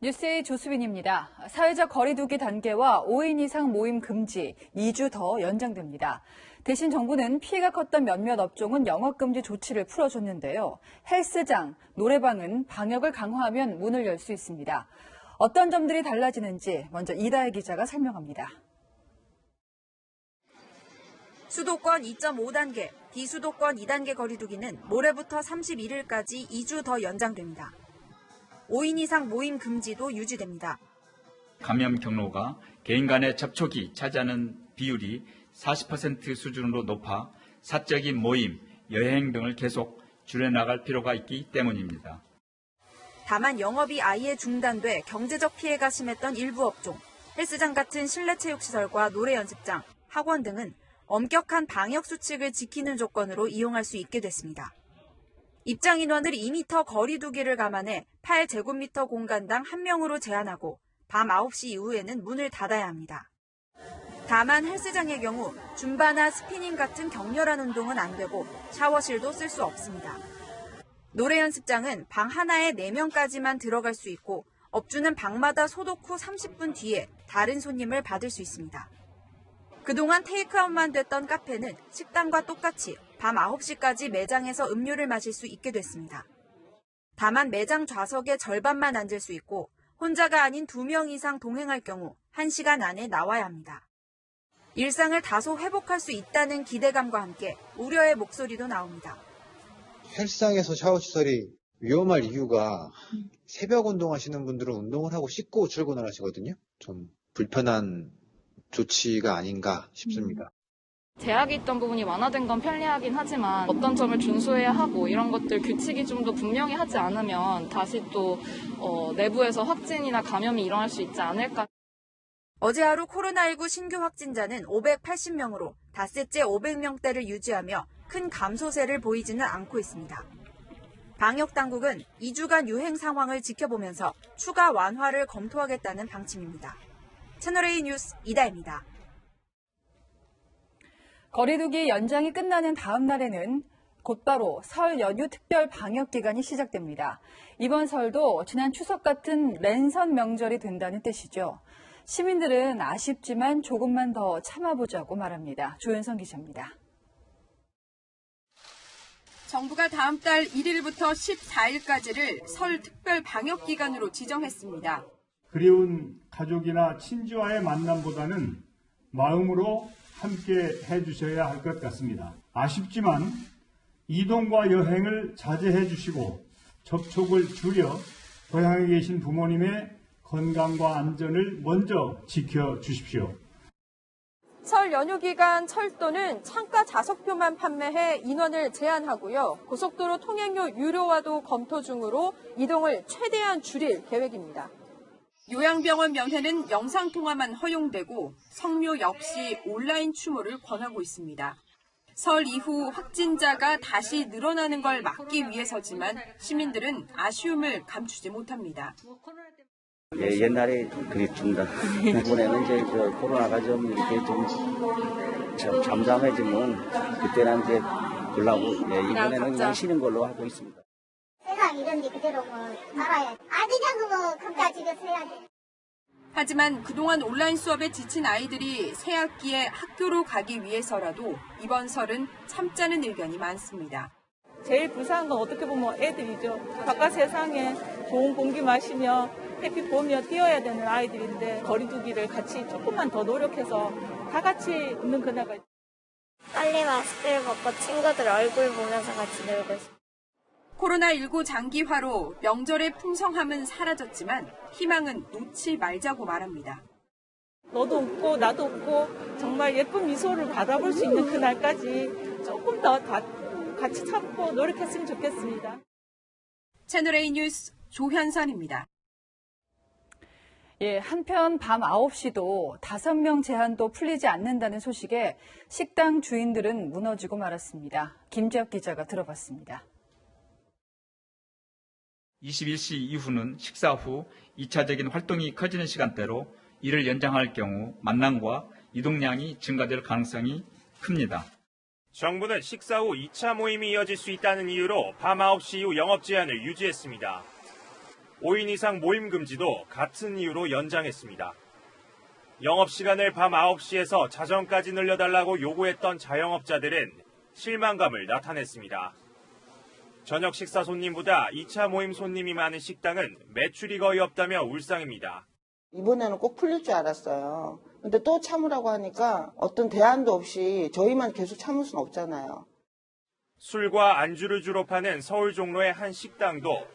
뉴스의 조수빈입니다. 사회적 거리두기 단계와 5인 이상 모임 금지 2주 더 연장됩니다. 대신 정부는 피해가 컸던 몇몇 업종은 영업금지 조치를 풀어줬는데요. 헬스장, 노래방은 방역을 강화하면 문을 열 수 있습니다. 어떤 점들이 달라지는지 먼저 이다혜 기자가 설명합니다. 수도권 2.5단계, 비수도권 2단계 거리두기는 모레부터 31일까지 2주 더 연장됩니다. 5인 이상 모임 금지도 유지됩니다. 감염 경로가 개인 간의 접촉이 차지하는 비율이 40% 수준으로 높아 사적인 모임, 여행 등을 계속 줄여나갈 필요가 있기 때문입니다. 다만 영업이 아예 중단돼 경제적 피해가 심했던 일부 업종, 헬스장 같은 실내 체육시설과 노래 연습장, 학원 등은 엄격한 방역 수칙을 지키는 조건으로 이용할 수 있게 됐습니다. 입장 인원을 2m 거리두기를 감안해 8제곱미터 공간당 1명으로 제한하고 밤 9시 이후에는 문을 닫아야 합니다. 다만 헬스장의 경우 줌바나 스피닝 같은 격렬한 운동은 안 되고 샤워실도 쓸 수 없습니다. 노래 연습장은 방 하나에 4명까지만 들어갈 수 있고 업주는 방마다 소독 후 30분 뒤에 다른 손님을 받을 수 있습니다. 그동안 테이크아웃만 됐던 카페는 식당과 똑같이 밤 9시까지 매장에서 음료를 마실 수 있게 됐습니다. 다만 매장 좌석의 절반만 앉을 수 있고 혼자가 아닌 2명 이상 동행할 경우 1시간 안에 나와야 합니다. 일상을 다소 회복할 수 있다는 기대감과 함께 우려의 목소리도 나옵니다. 헬스장에서 샤워시설이 위험할 이유가 새벽 운동하시는 분들은 운동을 하고 씻고 출근을 하시거든요. 좀 불편한 조치가 아닌가 싶습니다. 제약이 있던 부분이 완화된 건 편리하긴 하지만 어떤 점을 준수해야 하고 이런 것들 규칙이 좀 더 분명히 하지 않으면 다시 또 내부에서 확진이나 감염이 일어날 수 있지 않을까. 어제 하루 코로나19 신규 확진자는 580명으로 닷새째 500명대를 유지하며 큰 감소세를 보이지는 않고 있습니다. 방역당국은 2주간 유행 상황을 지켜보면서 추가 완화를 검토하겠다는 방침입니다. 채널A 뉴스 이다혜입니다. 거리두기 연장이 끝나는 다음 날에는 곧바로 설 연휴 특별 방역 기간이 시작됩니다. 이번 설도 지난 추석 같은 랜선 명절이 된다는 뜻이죠. 시민들은 아쉽지만 조금만 더 참아보자고 말합니다. 조현성 기자입니다. 정부가 다음 달 1일부터 14일까지를 설 특별 방역 기간으로 지정했습니다. 그리운 가족이나 친지와의 만남보다는 마음으로 함께 해주셔야 할 것 같습니다. 아쉽지만 이동과 여행을 자제해 주시고 접촉을 줄여 고향에 계신 부모님의 건강과 안전을 먼저 지켜주십시오. 설 연휴 기간 철도는 창가 좌석표만 판매해 인원을 제한하고요. 고속도로 통행료 유료화도 검토 중으로 이동을 최대한 줄일 계획입니다. 요양병원 명회는 영상통화만 허용되고 성묘 역시 온라인 추모를 권하고 있습니다. 설 이후 확진자가 다시 늘어나는 걸 막기 위해서지만 시민들은 아쉬움을 감추지 못합니다. 예, 옛날에 그립습니다. 이번에는 이제 코로나가 좀 이렇게 좀 잠잠해지면 그때는 이제 보려고 이번에는 그냥 쉬는 걸로 하고 있습니다. 세상 이런데 그대로 살아야지. 아니냐고 금다 집에서 해야지. 하지만 그동안 온라인 수업에 지친 아이들이 새 학기에 학교로 가기 위해서라도 이번 설은 참자는 의견이 많습니다. 제일 불쌍한 건 어떻게 보면 애들이죠. 바깥 세상에 좋은 공기 마시며 햇빛 보며 뛰어야 되는 아이들인데 거리두기를 같이 조금만 더 노력해서 다 같이 있는 그날가 빨리 마스크를 벗고 친구들 얼굴 보면서 같이 놀고 싶어요. 코로나19 장기화로 명절의 풍성함은 사라졌지만 희망은 놓지 말자고 말합니다. 너도 웃고 나도 웃고 정말 예쁜 미소를 받아볼 수 있는 그날까지 조금 더 같이 참고 노력했으면 좋겠습니다. 채널A 뉴스 조현선입니다. 예, 한편 밤 9시도 5명 제한도 풀리지 않는다는 소식에 식당 주인들은 무너지고 말았습니다. 김재혁 기자가 들어봤습니다. 21시 이후는 식사 후 2차적인 활동이 커지는 시간대로 이를 연장할 경우 만남과 이동량이 증가될 가능성이 큽니다. 정부는 식사 후 2차 모임이 이어질 수 있다는 이유로 밤 9시 이후 영업 제한을 유지했습니다. 5인 이상 모임 금지도 같은 이유로 연장했습니다. 영업시간을 밤 9시에서 자정까지 늘려달라고 요구했던 자영업자들은 실망감을 나타냈습니다. 저녁 식사 손님보다 2차 모임 손님이 많은 식당은 매출이 거의 없다며 울상입니다. 이번에는 꼭 풀릴 줄 알았어요. 근데 또 참으라고 하니까 어떤 대안도 없이 저희만 계속 참을 수는 없잖아요. 술과 안주를 주로 파는 서울 종로의 한 식당도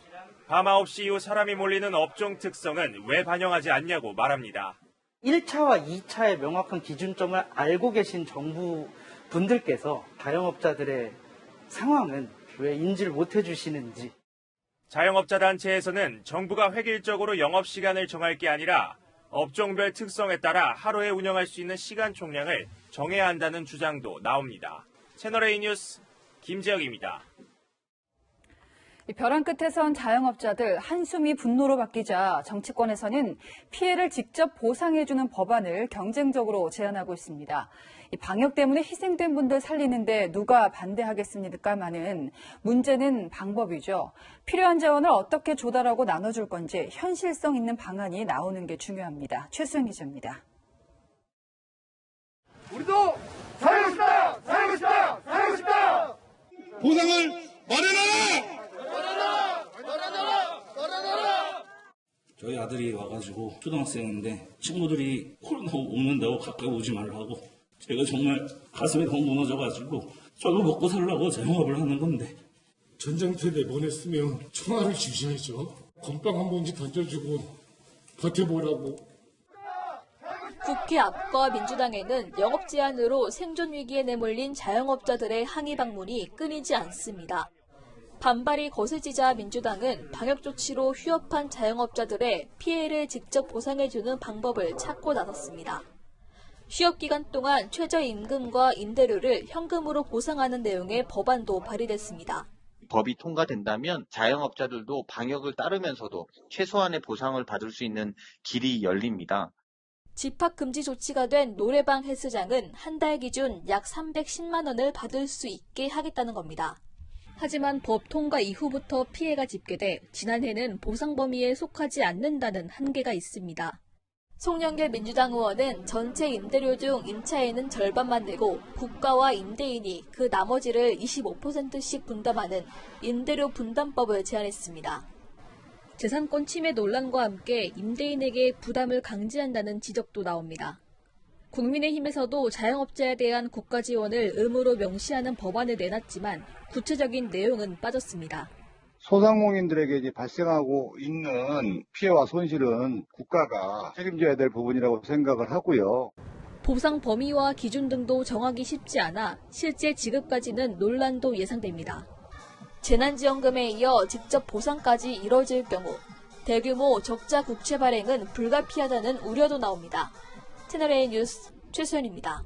밤 9시 이후 사람이 몰리는 업종 특성은 왜 반영하지 않냐고 말합니다. 1차와 2차의 명확한 기준점을 알고 계신 정부 분들께서 자영업자들의 상황은 왜 인지를 못 해주시는지. 자영업자 단체에서는 정부가 획일적으로 영업시간을 정할 게 아니라 업종별 특성에 따라 하루에 운영할 수 있는 시간 총량을 정해야 한다는 주장도 나옵니다. 채널A 뉴스 김재혁입니다. 벼랑 끝에 선 자영업자들 한숨이 분노로 바뀌자 정치권에서는 피해를 직접 보상해주는 법안을 경쟁적으로 제안하고 있습니다. 방역 때문에 희생된 분들 살리는데 누가 반대하겠습니까마는 문제는 방법이죠. 필요한 자원을 어떻게 조달하고 나눠줄 건지 현실성 있는 방안이 나오는 게 중요합니다. 최수영 기자입니다. 우리도 살고 싶다! 살고 싶다! 살고 싶다! 보상을 마련하라! 저희 아들이 와가지고 초등학생인데 친구들이 코로나 옮는다고 가까이 오지 말라고 제가 정말 가슴이 너무 무너져가지고 저걸 먹고 살라고 자영업을 하는 건데 전장터에 내보냈으면 총알을 주셔야죠. 건빵 한 봉지 던져주고 버텨보라고. 국회 앞과 민주당에는 영업 제한으로 생존 위기에 내몰린 자영업자들의 항의 방문이 끊이지 않습니다. 반발이 거세지자 민주당은 방역 조치로 휴업한 자영업자들의 피해를 직접 보상해주는 방법을 찾고 나섰습니다. 휴업 기간 동안 최저임금과 임대료를 현금으로 보상하는 내용의 법안도 발의됐습니다. 법이 통과된다면 자영업자들도 방역을 따르면서도 최소한의 보상을 받을 수 있는 길이 열립니다. 집합금지 조치가 된 노래방 헬스장은 한 달 기준 약 310만 원을 받을 수 있게 하겠다는 겁니다. 하지만 법 통과 이후부터 피해가 집계돼 지난해는 보상 범위에 속하지 않는다는 한계가 있습니다. 송영길 민주당 의원은 전체 임대료 중 임차인은 절반만 내고 국가와 임대인이 그 나머지를 25%씩 분담하는 임대료 분담법을 제안했습니다. 재산권 침해 논란과 함께 임대인에게 부담을 강제한다는 지적도 나옵니다. 국민의힘에서도 자영업자에 대한 국가 지원을 의무로 명시하는 법안을 내놨지만 구체적인 내용은 빠졌습니다. 소상공인들에게 이제 발생하고 있는 피해와 손실은 국가가 책임져야 될 부분이라고 생각을 하고요. 보상 범위와 기준 등도 정하기 쉽지 않아 실제 지급까지는 논란도 예상됩니다. 재난지원금에 이어 직접 보상까지 이뤄질 경우 대규모 적자 국채 발행은 불가피하다는 우려도 나옵니다. 채널A 뉴스 최수연입니다.